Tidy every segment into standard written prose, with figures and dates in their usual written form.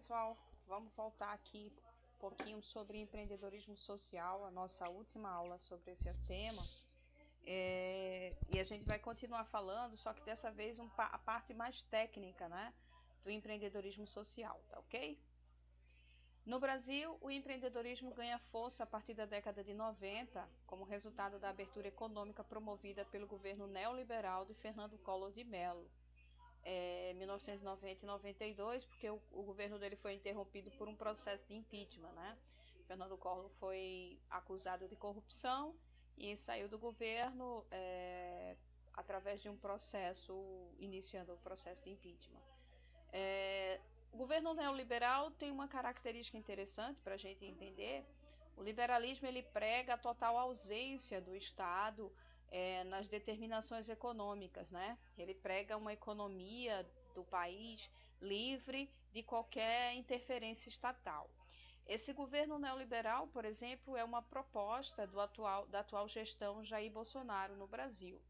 pessoal, vamos voltar aqui um pouquinho sobre empreendedorismo social, a nossa última aula sobre esse tema. E a gente vai continuar falando, só que dessa vez a parte mais técnica, né, do empreendedorismo social, tá ok? No Brasil, o empreendedorismo ganha força a partir da década de 90, como resultado da abertura econômica promovida pelo governo neoliberal de Fernando Collor de Mello, 1990 e 92, porque o governo dele foi interrompido por um processo de impeachment, né? Fernando Collor foi acusado de corrupção e saiu do governo através de um processo, iniciando o processo de impeachment. O governo neoliberal tem uma característica interessante para a gente entender. O liberalismo ele prega a total ausência do Estado nas determinações econômicas, né? Ele prega uma economia do país livre de qualquer interferência estatal. Esse governo neoliberal, por exemplo, é uma proposta da atual gestão Jair Bolsonaro no Brasil.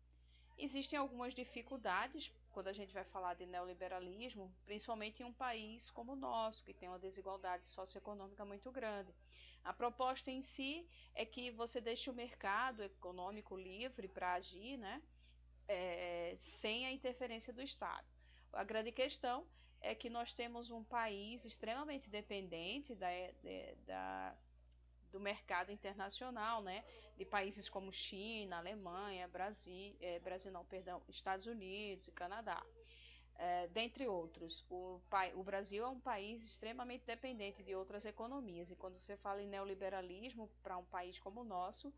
Existem algumas dificuldades quando a gente vai falar de neoliberalismo, principalmente em um país como o nosso, que tem uma desigualdade socioeconômica muito grande. A proposta em si é que você deixe o mercado econômico livre para agir, né, sem a interferência do Estado. A grande questão é que nós temos um país extremamente dependente do mercado internacional, né, de países como China, Alemanha, Estados Unidos e Canadá, dentre outros. O Brasil é um país extremamente dependente de outras economias, e quando você fala em neoliberalismo para um país como o nosso,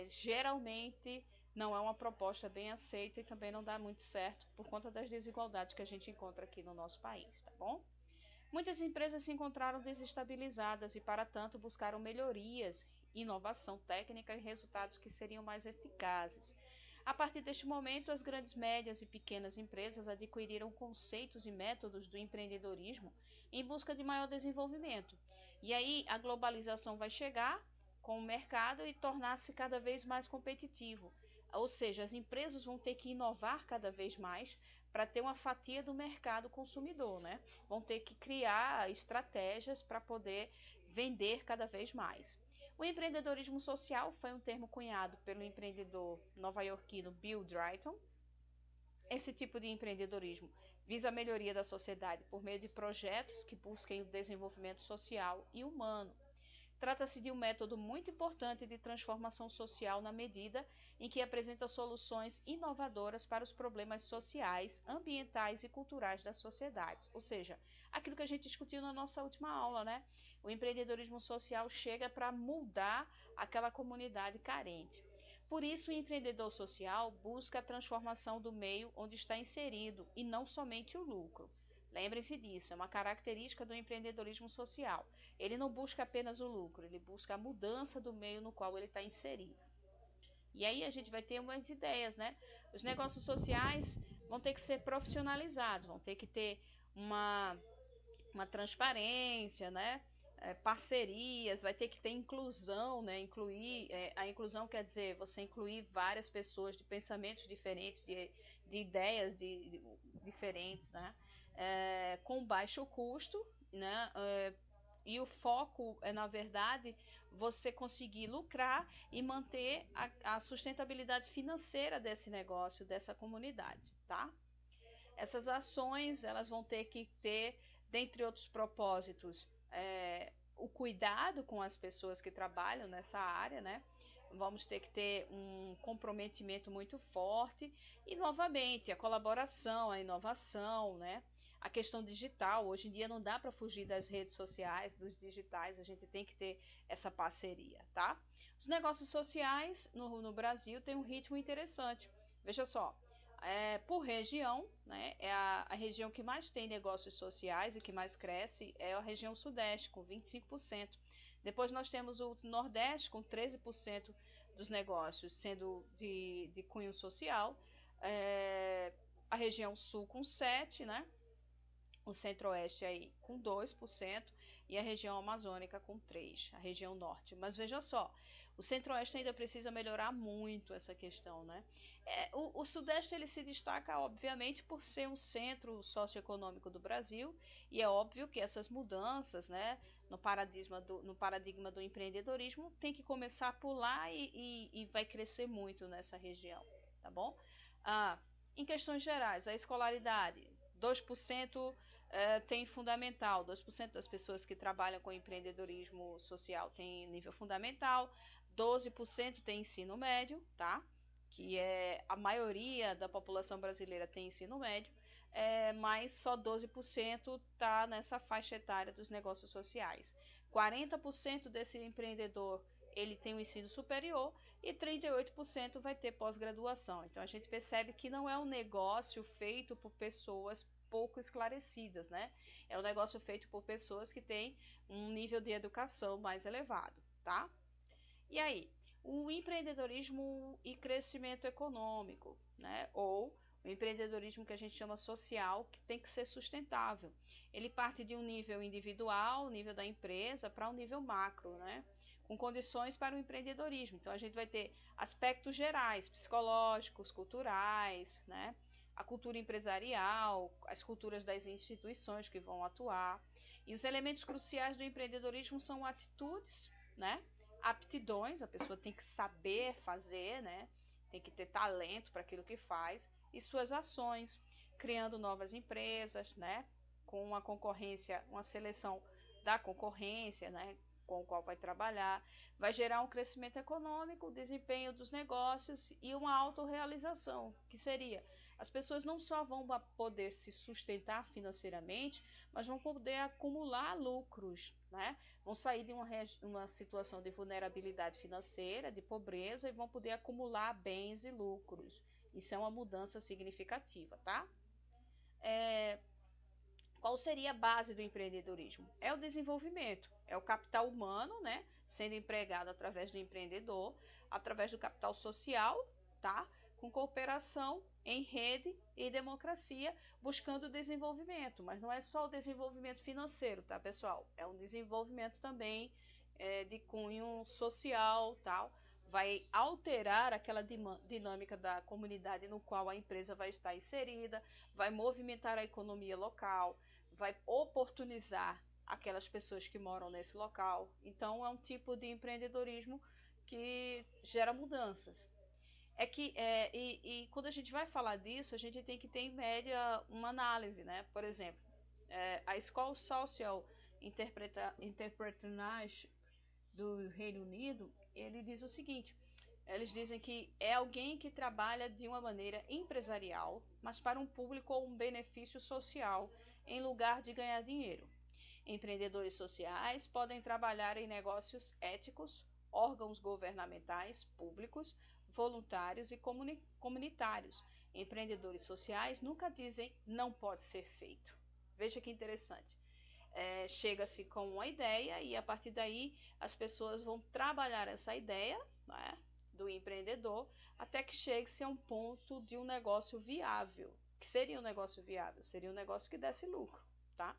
geralmente não é uma proposta bem aceita e também não dá muito certo por conta das desigualdades que a gente encontra aqui no nosso país, tá bom? Muitas empresas se encontraram desestabilizadas e, para tanto, buscaram melhorias, inovação técnica e resultados que seriam mais eficazes. A partir deste momento, as grandes, médias e pequenas empresas adquiriram conceitos e métodos do empreendedorismo em busca de maior desenvolvimento. E aí a globalização vai chegar com o mercado e tornar-se cada vez mais competitivo. Ou seja, as empresas vão ter que inovar cada vez mais para ter uma fatia do mercado consumidor, né? Vão ter que criar estratégias para poder vender cada vez mais. O empreendedorismo social foi um termo cunhado pelo empreendedor nova-iorquino Bill Drayton. Esse tipo de empreendedorismo visa a melhoria da sociedade por meio de projetos que busquem o desenvolvimento social e humano. Trata-se de um método muito importante de transformação social na medida em que apresenta soluções inovadoras para os problemas sociais, ambientais e culturais das sociedades. Ou seja, aquilo que a gente discutiu na nossa última aula, né? O empreendedorismo social chega para mudar aquela comunidade carente. Por isso, o empreendedor social busca a transformação do meio onde está inserido e não somente o lucro. Lembrem-se disso, é uma característica do empreendedorismo social. Ele não busca apenas o lucro, ele busca a mudança do meio no qual ele está inserido. E aí a gente vai ter umas ideias, né? Os negócios sociais vão ter que ser profissionalizados, vão ter que ter uma transparência, né? Parcerias, vai ter que ter inclusão, né? A inclusão quer dizer você incluir várias pessoas de pensamentos diferentes, de ideias diferentes, né? Com baixo custo, né? E o foco é, na verdade, você conseguir lucrar e manter a sustentabilidade financeira desse negócio, dessa comunidade, tá? Essas ações, elas vão ter que ter, dentre outros propósitos, o cuidado com as pessoas que trabalham nessa área, né? Vamos ter que ter um comprometimento muito forte e, novamente, a colaboração, a inovação, né? A questão digital, hoje em dia não dá para fugir das redes sociais, dos digitais, a gente tem que ter essa parceria, tá? Os negócios sociais no Brasil têm um ritmo interessante. Veja só, por região, né, é a região que mais tem negócios sociais e que mais cresce é a região sudeste, com 25%. Depois nós temos o nordeste, com 13% dos negócios sendo de cunho social, a região sul com 7%, né? O centro-oeste aí com 2% e a região amazônica com 3%, a região norte. Mas veja só, O Centro-Oeste ainda precisa melhorar muito essa questão, né? O Sudeste ele se destaca, obviamente, por ser um centro socioeconômico do Brasil, e é óbvio que essas mudanças, né, no paradigma do empreendedorismo tem que começar por lá e vai crescer muito nessa região, tá bom? Ah, em questões gerais, a escolaridade, 2% tem fundamental, 2% das pessoas que trabalham com empreendedorismo social tem nível fundamental, 12% tem ensino médio, tá? Que é a maioria da população brasileira tem ensino médio, mas só 12% está nessa faixa etária dos negócios sociais. 40% desse empreendedor ele tem um ensino superior e 38% vai ter pós-graduação. Então a gente percebe que não é um negócio feito por pessoas pouco esclarecidas, né? É um negócio feito por pessoas que têm um nível de educação mais elevado, tá? E aí, o empreendedorismo e crescimento econômico, né? Ou o empreendedorismo que a gente chama social, que tem que ser sustentável. Ele parte de um nível individual, nível da empresa, para um nível macro, né? Com condições para o empreendedorismo. Então, a gente vai ter aspectos gerais, psicológicos, culturais, né? A cultura empresarial, as culturas das instituições que vão atuar. E os elementos cruciais do empreendedorismo são atitudes, né? Aptidões, a pessoa tem que saber fazer, né? Tem que ter talento para aquilo que faz, e suas ações, criando novas empresas, né? Com uma concorrência, uma seleção da concorrência, né? Com o qual vai trabalhar, vai gerar um crescimento econômico, desempenho dos negócios e uma autorrealização, que seria as pessoas não só vão poder se sustentar financeiramente, mas vão poder acumular lucros, né? Vão sair de uma situação de vulnerabilidade financeira, de pobreza, e vão poder acumular bens e lucros. Isso é uma mudança significativa, tá? Qual seria a base do empreendedorismo? É o desenvolvimento, é o capital humano, né? Sendo empregado através do empreendedor, através do capital social, tá? Com cooperação em rede e democracia, buscando o desenvolvimento. Mas não é só o desenvolvimento financeiro, tá, pessoal? É um desenvolvimento também de cunho social, tal. Vai alterar aquela dinâmica da comunidade no qual a empresa vai estar inserida, vai movimentar a economia local, vai oportunizar aquelas pessoas que moram nesse local. Então é um tipo de empreendedorismo que gera mudanças. E quando a gente vai falar disso, a gente tem que ter em média uma análise, né? Por exemplo, a School Social Entrepreneurship do Reino Unido, ele diz o seguinte: eles dizem que é alguém que trabalha de uma maneira empresarial, mas para um público ou um benefício social, em lugar de ganhar dinheiro. Empreendedores sociais podem trabalhar em negócios éticos, órgãos governamentais, públicos, voluntários e comunitários. Empreendedores sociais nunca dizem não pode ser feito. Veja que interessante. Chega-se com uma ideia e a partir daí as pessoas vão trabalhar essa ideia, né, do empreendedor, até que chegue-se a um ponto de um negócio viável. Que seria um negócio viável? Seria um negócio que desse lucro, tá?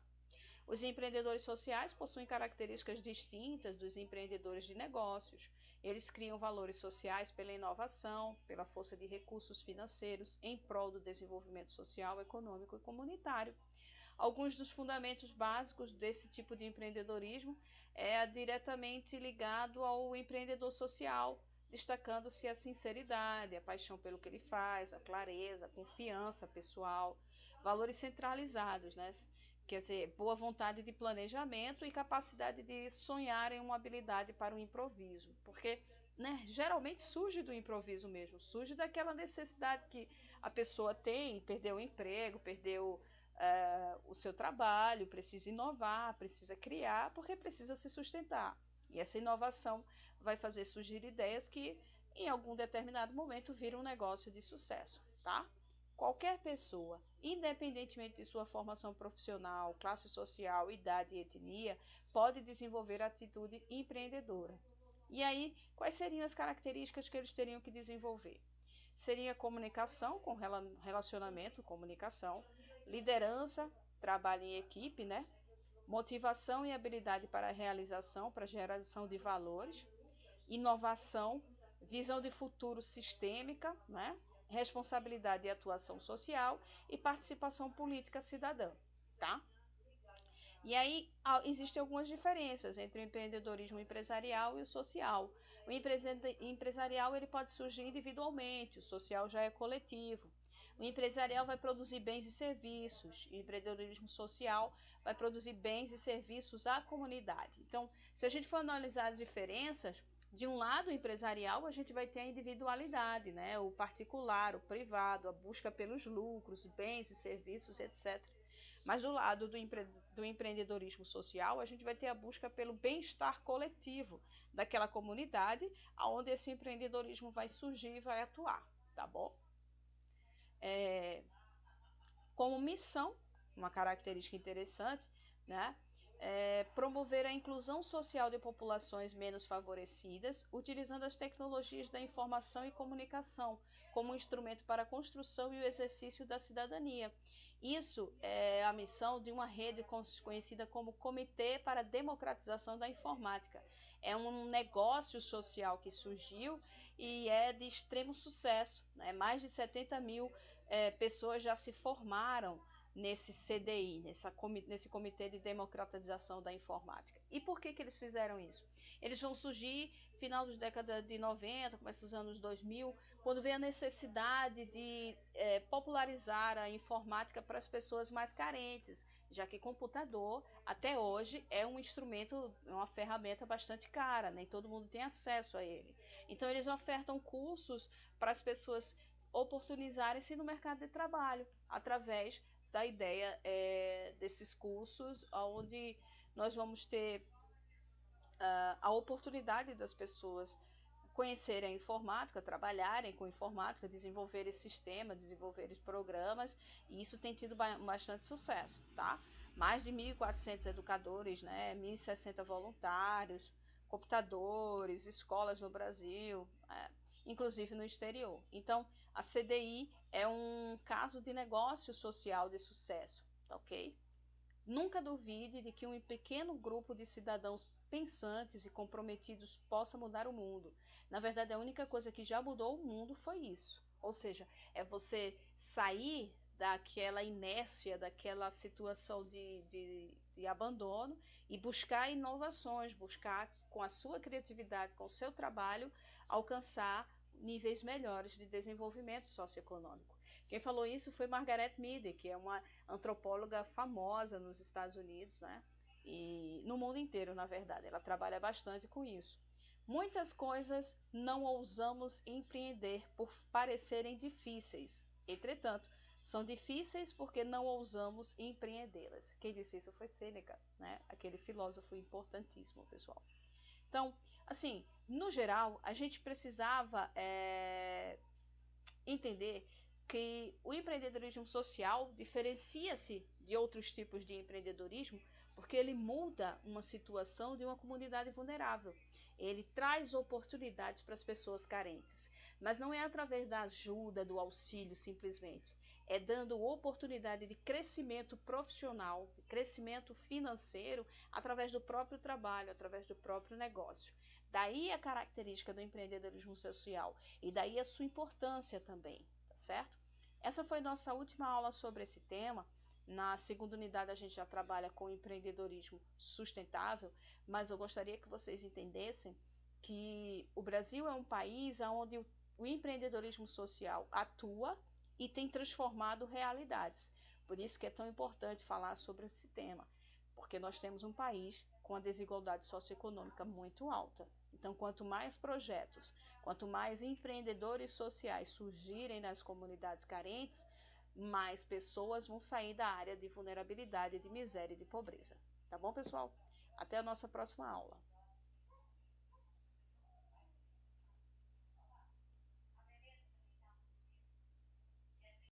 Os empreendedores sociais possuem características distintas dos empreendedores de negócios. Eles criam valores sociais pela inovação, pela força de recursos financeiros em prol do desenvolvimento social, econômico e comunitário. Alguns dos fundamentos básicos desse tipo de empreendedorismo é diretamente ligado ao empreendedor social, destacando-se a sinceridade, a paixão pelo que ele faz, a clareza, a confiança pessoal, valores centralizados, né? Quer dizer, boa vontade de planejamento e capacidade de sonhar em uma habilidade para o improviso, porque, né, geralmente surge do improviso mesmo, surge daquela necessidade que a pessoa tem, perdeu o emprego, perdeu o seu trabalho, precisa inovar, precisa criar, porque precisa se sustentar. E essa inovação vai fazer surgir ideias que, em algum determinado momento, viram um negócio de sucesso, tá? Qualquer pessoa, independentemente de sua formação profissional, classe social, idade e etnia, pode desenvolver atitude empreendedora. E aí, quais seriam as características que eles teriam que desenvolver? Seria comunicação, com relacionamento, comunicação, liderança, trabalho em equipe, né? Motivação e habilidade para a realização, para a geração de valores, inovação, visão de futuro sistêmica, né? Responsabilidade e atuação social e participação política cidadã, tá? E aí existem algumas diferenças entre o empreendedorismo empresarial e o social. O empresarial ele pode surgir individualmente, o social já é coletivo. O empresarial vai produzir bens e serviços, o empreendedorismo social vai produzir bens e serviços à comunidade. Então, se a gente for analisar as diferenças, de um lado empresarial a gente vai ter a individualidade, né? O particular, o privado, a busca pelos lucros, bens e serviços, etc. Mas do lado do empreendedorismo social, a gente vai ter a busca pelo bem-estar coletivo daquela comunidade, onde esse empreendedorismo vai surgir e vai atuar, tá bom? Como missão, uma característica interessante, né? Promover a inclusão social de populações menos favorecidas, utilizando as tecnologias da informação e comunicação como instrumento para a construção e o exercício da cidadania. Isso é a missão de uma rede conhecida como Comitê para a Democratização da Informática. É um negócio social que surgiu e é de extremo sucesso, né? Mais de 70 mil pessoas já se formaram nesse CDI, nesse Comitê de Democratização da Informática. E por que eles fizeram isso? Eles vão surgir final da década de 90, começo dos anos 2000, quando veio a necessidade de popularizar a informática para as pessoas mais carentes, já que computador, até hoje, é um instrumento, uma ferramenta bastante cara, nem todo mundo tem acesso a ele. Então, eles ofertam cursos para as pessoas oportunizarem-se no mercado de trabalho, através da ideia desses cursos, onde nós vamos ter a oportunidade das pessoas conhecerem a informática, trabalharem com informática, desenvolverem sistemas, desenvolverem programas, e isso tem tido bastante sucesso, tá? Mais de 1.400 educadores, né? 1.060 voluntários, computadores, escolas no Brasil, inclusive no exterior. Então, a CDI é um caso de negócio social de sucesso, tá ok? Nunca duvide de que um pequeno grupo de cidadãos pensantes e comprometidos possa mudar o mundo. Na verdade, a única coisa que já mudou o mundo foi isso. Ou seja, é você sair daquela inércia, daquela situação de abandono e buscar inovações, buscar com a sua criatividade, com o seu trabalho, alcançar níveis melhores de desenvolvimento socioeconômico. Quem falou isso foi Margaret Mead, que é uma antropóloga famosa nos Estados Unidos, né? E no mundo inteiro, na verdade. Ela trabalha bastante com isso. Muitas coisas não ousamos empreender por parecerem difíceis. Entretanto, são difíceis porque não ousamos empreendê-las. Quem disse isso foi Sêneca, né? Aquele filósofo importantíssimo, pessoal. Então, assim, no geral, a gente precisava entender que o empreendedorismo social diferencia-se de outros tipos de empreendedorismo porque ele muda uma situação de uma comunidade vulnerável. Ele traz oportunidades para as pessoas carentes, mas não é através da ajuda, do auxílio simplesmente. É dando oportunidade de crescimento profissional, de crescimento financeiro através do próprio trabalho, através do próprio negócio. Daí a característica do empreendedorismo social e daí a sua importância também, tá certo? Essa foi nossa última aula sobre esse tema. Na segunda unidade a gente já trabalha com empreendedorismo sustentável, mas eu gostaria que vocês entendessem que o Brasil é um país onde o empreendedorismo social atua e tem transformado realidades. Por isso que é tão importante falar sobre esse tema, porque nós temos um país com a desigualdade socioeconômica muito alta. Então, quanto mais projetos, quanto mais empreendedores sociais surgirem nas comunidades carentes, mais pessoas vão sair da área de vulnerabilidade, de miséria e de pobreza. Tá bom, pessoal? Até a nossa próxima aula.